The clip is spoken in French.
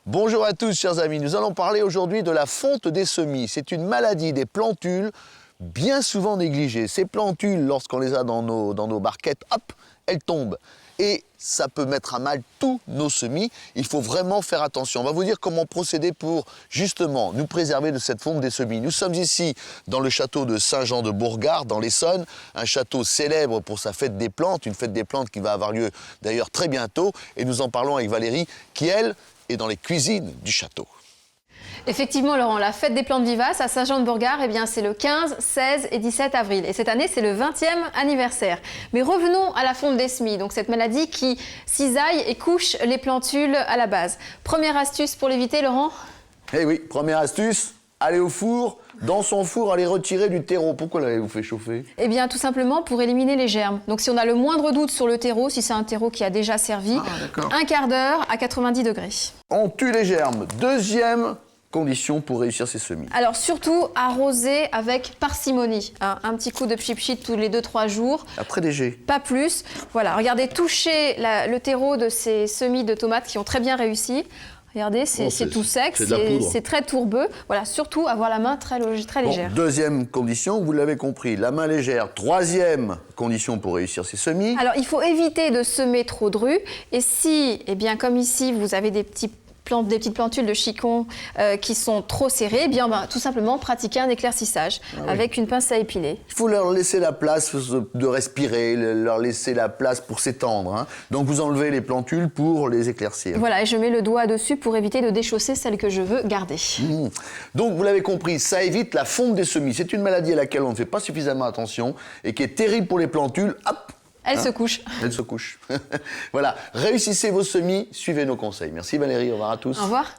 Bonjour à tous chers amis, nous allons parler aujourd'hui de la fonte des semis. C'est une maladie des plantules bien souvent négligée. Ces plantules, lorsqu'on les a dans nos barquettes, hop, elles tombent. Et ça peut mettre à mal tous nos semis. Il faut vraiment faire attention. On va vous dire comment procéder pour justement nous préserver de cette fonte des semis. Nous sommes ici dans le château de Saint-Jean-de-Bourgard, dans l'Essonne, un château célèbre pour sa fête des plantes, une fête des plantes qui va avoir lieu d'ailleurs très bientôt. Et nous en parlons avec Valérie qui, elle, est dans les cuisines du château. Effectivement, Laurent, la fête des plantes vivaces à Saint-Jean-de-Bourgard, eh bien, c'est le 15, 16 et 17 avril. Et cette année, c'est le 20e anniversaire. Mais revenons à la fonte des semis, donc cette maladie qui cisaille et couche les plantules à la base. Première astuce pour l'éviter, Laurent? Eh oui, première astuce, aller au four. Dans son four, aller retirer du terreau. Pourquoi l'avez-vous fait chauffer? Eh bien, tout simplement pour éliminer les germes. Donc, si on a le moindre doute sur le terreau, si c'est un terreau qui a déjà servi, un quart d'heure à 90 degrés. On tue les germes. Deuxième condition pour réussir ces semis. Alors, surtout, arroser avec parcimonie. Un petit coup de pchit-pchit tous les 2-3 jours. Après léger. Pas plus. Voilà, regardez, touchez le terreau de ces semis de tomates qui ont très bien réussi. Regardez, c'est tout sec, c'est très tourbeux. Voilà, surtout avoir la main très légère. Bon, deuxième condition, vous l'avez compris, la main légère. Troisième condition pour réussir ces semis. Alors, il faut éviter de semer trop dru. Et si, eh bien, comme ici, vous avez des petites plantules de chicon qui sont trop serrées, eh bien, tout simplement pratiquer un éclaircissage avec une pince à épiler. Il faut leur laisser la place de respirer, leur laisser la place pour s'étendre. Hein. Donc vous enlevez les plantules pour les éclaircir. Voilà, et je mets le doigt dessus pour éviter de déchausser celles que je veux garder. Donc vous l'avez compris, ça évite la fonte des semis. C'est une maladie à laquelle on ne fait pas suffisamment attention et qui est terrible pour les plantules. Hop, Elle se couche. Elle se couche. Voilà, réussissez vos semis, suivez nos conseils. Merci Valérie, au revoir à tous. Au revoir.